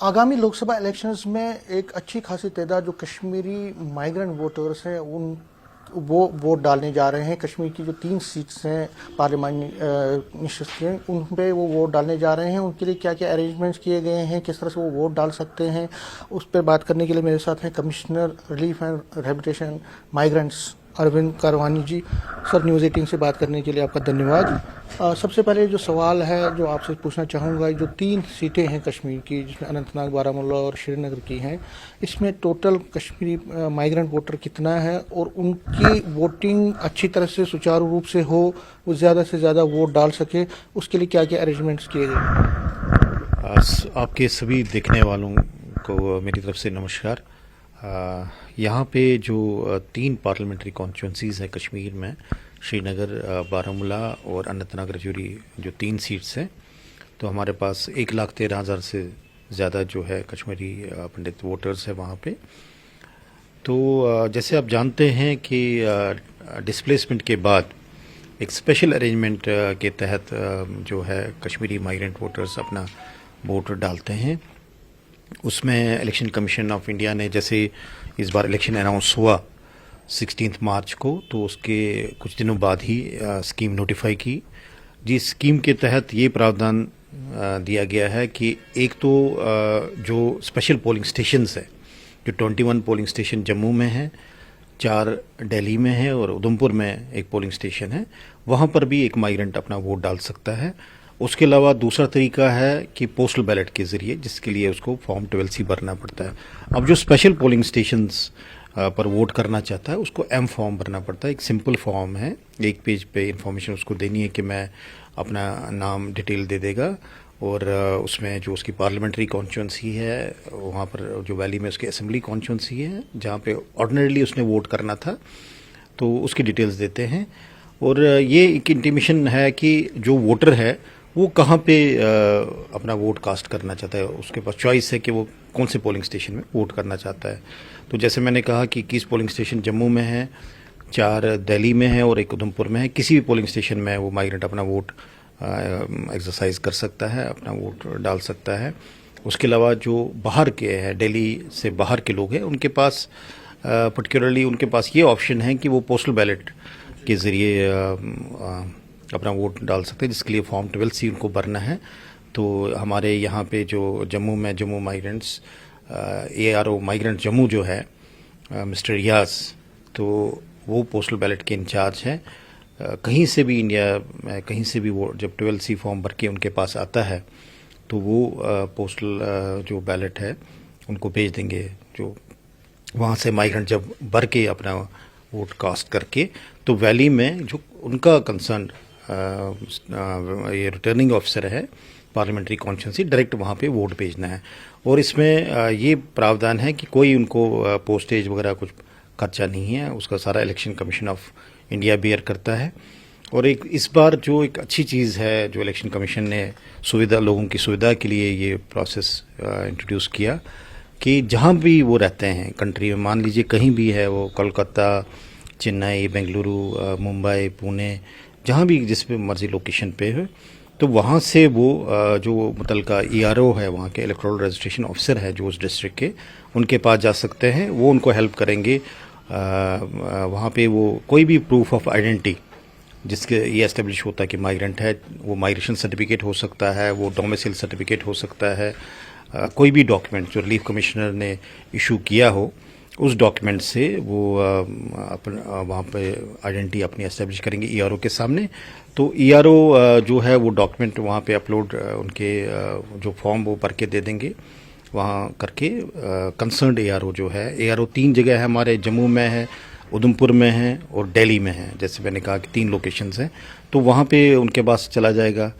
आगामी लोकसभा इलेक्शंस में एक अच्छी खासी तादाद जो कश्मीरी माइग्रेंट वोटर्स हैं उन वो वोट डालने जा रहे हैं। कश्मीर की जो 3 सीट्स हैं पार्लियामेंट हैं उन पे वो वोट डालने जा रहे हैं। उनके लिए क्या क्या अरेंजमेंट्स किए गए हैं, किस तरह से वो वोट डाल सकते हैं, उस पर बात करने के लिए मेरे साथ हैं commissioner relief and rehabilitation migrants Arvind Karwani ji. Sir, news 18 से बात करने के लिए आपका धन्यवाद। सबसे पहले जो सवाल है जो आपसे पूछना चाहूँगा, जो 3 सीटें हैं कश्मीर की जिसमें अनंतनाग, बारामूला और श्रीनगर की हैं, इसमें टोटल कश्मीरी माइग्रेंट वोटर कितना है और उनकी वोटिंग अच्छी तरह से सुचारू रूप से हो, वो ज़्यादा से ज़्यादा वोट डाल सके, उसके लिए क्या क्या अरेंजमेंट्स किए गए? आपके सभी देखने वालों को मेरी तरफ से नमस्कार। यहाँ पे जो 3 पार्लियामेंट्री कॉन्स्टिट्यूंसीज़ है कश्मीर में, श्रीनगर, बारामूला और अनंतनाग रजौरी, जो 3 सीट्स हैं, तो हमारे पास 1,13,000 से ज़्यादा जो है कश्मीरी पंडित वोटर्स है वहाँ पे। तो जैसे आप जानते हैं कि डिस्प्लेसमेंट के बाद एक स्पेशल अरेंजमेंट के तहत जो है कश्मीरी माइग्रेंट वोटर्स अपना वोट डालते हैं। उसमें इलेक्शन कमीशन ऑफ इंडिया ने, जैसे इस बार इलेक्शन अनाउंस हुआ 16 मार्च को, तो उसके कुछ दिनों बाद ही स्कीम नोटिफाई की। जिस स्कीम के तहत ये प्रावधान दिया गया है कि एक तो जो स्पेशल पोलिंग स्टेशंस है, जो 21 पोलिंग स्टेशन जम्मू में है, 4 दिल्ली में है और उधमपुर में एक पोलिंग स्टेशन है, वहाँ पर भी एक माइग्रेंट अपना वोट डाल सकता है। उसके अलावा दूसरा तरीका है कि पोस्टल बैलेट के ज़रिए, जिसके लिए उसको फॉर्म 12C भरना पड़ता है। अब जो स्पेशल पोलिंग स्टेशंस पर वोट करना चाहता है उसको M फॉर्म भरना पड़ता है। एक सिंपल फॉर्म है, 1 पेज पे इंफॉर्मेशन उसको देनी है कि मैं अपना नाम डिटेल दे देगा और उसमें जो उसकी पार्लियामेंट्री कॉन्स्टिट्यूंसी है, वहाँ पर जो वैली में उसकी असेंबली कॉन्स्टिट्यूंसी है जहाँ पे ऑर्डिनरीली उसने वोट करना था, तो उसकी डिटेल्स देते हैं। और ये एक इंटीमेशन है कि जो वोटर है वो कहाँ पे अपना वोट कास्ट करना चाहता है, उसके पास चॉइस है कि वो कौन से पोलिंग स्टेशन में वोट करना चाहता है। तो जैसे मैंने कहा कि 21 पोलिंग स्टेशन जम्मू में है, 4 दिल्ली में है और 1 उधमपुर में है। किसी भी पोलिंग स्टेशन में वो माइग्रेंट अपना वोट एक्सरसाइज कर सकता है, अपना वोट डाल सकता है। उसके अलावा जो बाहर के हैं, दिल्ली से बाहर के लोग हैं, उनके पास पर्टिकुलरली उनके पास ये ऑप्शन है कि वो पोस्टल बैलेट के ज़रिए अपना वोट डाल सकते हैं, जिसके लिए फॉर्म 12C उनको भरना है। तो हमारे यहाँ पे जो जम्मू में Jammu migrants ARO migrant Jammu जो है मिस्टर रियाज, तो वो पोस्टल बैलेट के इंचार्ज हैं। कहीं से भी इंडिया में कहीं से भी वो जब 12C फॉर्म भर के उनके पास आता है तो वो पोस्टल जो बैलेट है उनको भेज देंगे। जो वहाँ से माइग्रेंट जब भर के अपना वोट कास्ट करके, तो वैली में जो उनका कंसर्न ये रिटर्निंग ऑफिसर है पार्लियामेंट्री कॉन्स्टिट्यूंसी, डायरेक्ट वहाँ पे वोट भेजना है। और इसमें ये प्रावधान है कि कोई उनको पोस्टेज वगैरह कुछ खर्चा नहीं है, उसका सारा Election Commission of India bear करता है। और एक इस बार जो एक अच्छी चीज़ है जो इलेक्शन कमीशन ने लोगों की सुविधा के लिए ये प्रोसेस इंट्रोड्यूस किया कि जहाँ भी वो रहते हैं कंट्री में, मान लीजिए कहीं भी है वो, कोलकाता, चेन्नई, बेंगलुरु, मुंबई, पुणे, जहाँ भी जिस पे मर्जी लोकेशन पे है, तो वहाँ से वो जो मुतलका ERO है, वहाँ के इलेक्टोरल रजिस्ट्रेशन ऑफिसर है जो उस डिस्ट्रिक्ट के, उनके पास जा सकते हैं। वो उनको हेल्प करेंगे। वहाँ पे वो कोई भी प्रूफ ऑफ आइडेंटिटी जिसके ये एस्टेब्लिश होता है कि माइग्रेंट है, वो माइग्रेशन सर्टिफिकेट हो सकता है, वो डोमिसाइल सर्टिफिकेट हो सकता है, कोई भी डॉक्यूमेंट जो रिलीफ कमिश्नर ने इशू किया हो, उस डॉक्यूमेंट से वो वहाँ पे आइडेंटिटी अपनी एस्टेब्लिश करेंगे ERO के सामने। तो ERO जो है वो डॉक्यूमेंट वहाँ पे अपलोड, उनके जो फॉर्म वो भर के दे देंगे वहाँ करके। कंसर्न्ड ERO जो है, ERO 3 जगह है हमारे, जम्मू में है, उधमपुर में है और दिल्ली में है। जैसे मैंने कहा कि 3 लोकेशंस हैं, तो वहाँ पे उनके पास चला जाएगा।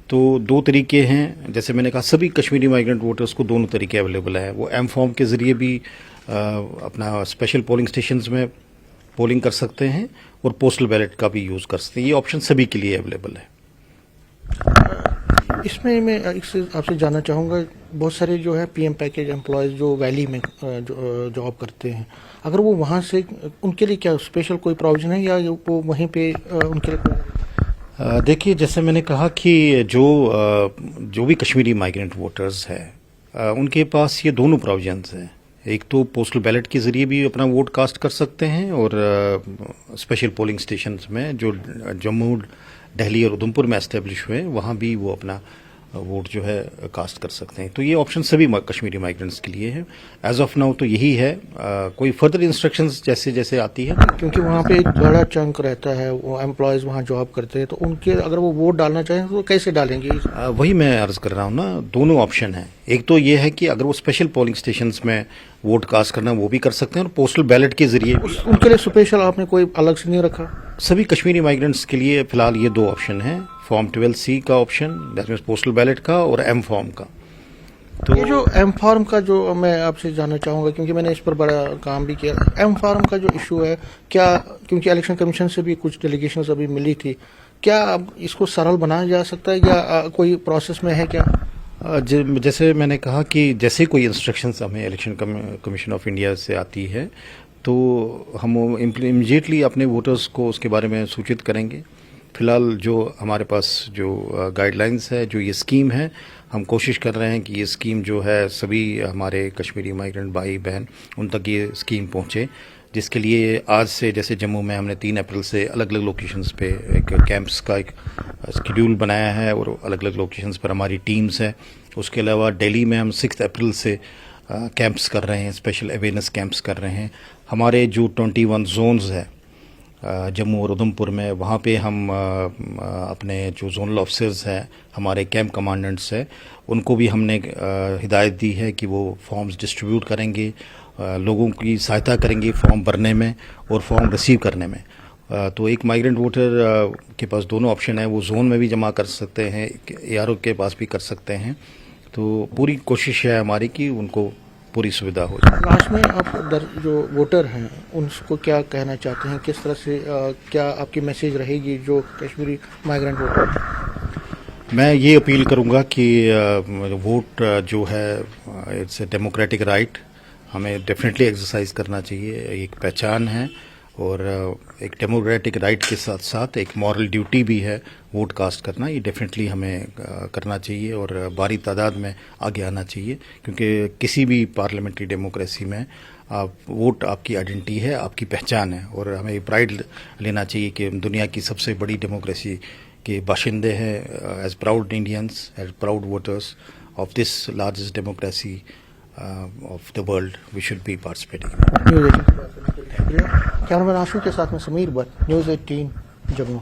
तो 2 तरीके हैं, जैसे मैंने कहा सभी कश्मीरी माइग्रेंट वोटर्स को दोनों तरीके अवेलेबल है। वो M फॉर्म के ज़रिए भी अपना स्पेशल पोलिंग स्टेशंस में पोलिंग कर सकते हैं और पोस्टल बैलेट का भी यूज़ कर सकते हैं। ये ऑप्शन सभी के लिए अवेलेबल है। इसमें मैं आपसे जानना चाहूँगा, बहुत सारे जो है PM पैकेज एम्प्लॉयज़ जो वैली में जॉब करते हैं, अगर वो वहाँ से, उनके लिए क्या स्पेशल कोई प्रोविजन है या वो वहीं पे उनके लिए? देखिए, जैसे मैंने कहा कि जो भी कश्मीरी माइग्रेंट वोटर्स है उनके पास ये दोनों प्रोविजंस हैं। एक तो पोस्टल बैलेट के ज़रिए भी अपना वोट कास्ट कर सकते हैं और स्पेशल पोलिंग स्टेशंस में जो जम्मू, दिल्ली और उधमपुर में एस्टेब्लिश हुए हैं वहाँ भी वो अपना वोट जो है कास्ट कर सकते हैं। तो ये ऑप्शन सभी कश्मीरी माइग्रेंट्स के लिए है। एज ऑफ नाउ तो यही है। कोई फर्दर इंस्ट्रक्शंस जैसे जैसे आती है, क्योंकि वहाँ पे एक बड़ा चंक रहता है, वो एम्प्लॉयज़ वहाँ जॉब करते हैं, तो उनके अगर वो वोट डालना चाहें तो कैसे डालेंगे? वही मैं अर्ज कर रहा हूँ ना, दोनों ऑप्शन है। एक तो ये है कि अगर वो स्पेशल पोलिंग स्टेशंस में वोट कास्ट करना वो भी कर सकते हैं और पोस्टल बैलेट के जरिए उनके लिए स्पेशल आपने कोई अलग से नहीं रखा? सभी कश्मीरी माइग्रेंट्स के लिए फिलहाल ये दो ऑप्शन हैं, फॉर्म 12C का option, that means postal ballot का, और एम फॉर्म का। तो ये जो एम फार्म का जो मैं आपसे जानना चाहूँगा, क्योंकि मैंने इस पर बड़ा काम भी किया, एम फार्म का जो इशू है क्या, क्योंकि इलेक्शन कमीशन से भी कुछ डेलीगेशंस अभी मिली थी, क्या अब इसको सरल बनाया जा सकता है या कोई प्रोसेस में है क्या? जैसे मैंने कहा कि जैसे कोई इंस्ट्रक्शंस हमें इलेक्शन कमीशन ऑफ इंडिया से आती है तो हम इमीडिएटली अपने वोटर्स को उसके बारे में सूचित करेंगे। फिलहाल जो हमारे पास जो गाइडलाइंस है, जो ये स्कीम है, हम कोशिश कर रहे हैं कि ये स्कीम जो है सभी हमारे कश्मीरी माइग्रेंट भाई बहन उन तक ये स्कीम पहुंचे, जिसके लिए आज से जैसे जम्मू में हमने 3 अप्रैल से अलग अलग लोकेशंस पे एक कैंप्स का एक शेड्यूल बनाया है और अलग अलग लोकेशंस पर हमारी टीम्स है। उसके अलावा दिल्ली में हम 6 अप्रैल से कैंप्स कर रहे हैं, स्पेशल अवेयरनेस कैंप्स कर रहे हैं। हमारे जो 21 जोन्स है जम्मू और उधमपुर में, वहाँ पे हम अपने जो जोनल ऑफिसर्स हैं, हमारे कैंप कमांडेंट्स हैं, उनको भी हमने हिदायत दी है कि वो फॉर्म्स डिस्ट्रीब्यूट करेंगे, लोगों की सहायता करेंगे फॉर्म भरने में और फॉर्म रिसीव करने में। तो एक माइग्रेंट वोटर के पास दोनों ऑप्शन है, वो जोन में भी जमा कर सकते हैं, ARO के पास भी कर सकते हैं। तो पूरी कोशिश है हमारी कि उनको पूरी सुविधा हो जाए। लास्ट में आप जो वोटर हैं उनको क्या कहना चाहते हैं, किस तरह से क्या आपकी मैसेज रहेगी जो कश्मीरी माइग्रेंट वोटर? मैं ये अपील करूंगा कि वोट जो है इट्स ए डेमोक्रेटिक राइट, हमें डेफिनेटली एक्सरसाइज करना चाहिए। एक पहचान है और एक डेमोक्रेटिक राइट के साथ साथ एक मॉरल ड्यूटी भी है वोट कास्ट करना। ये डेफिनेटली हमें करना चाहिए और भारी तादाद में आगे आना चाहिए, क्योंकि किसी भी पार्लियामेंट्री डेमोक्रेसी में आप वोट आपकी आइडेंटिटी है, आपकी पहचान है, और हमें प्राइड लेना चाहिए कि हम दुनिया की सबसे बड़ी डेमोक्रेसी के बाशिंदे हैं। As proud Indians, as proud voters of this largest democracy of the world, we should be participating. Cameraman Ashu के साथ में समीर भट्ट, न्यूज़ 18 जम्मू।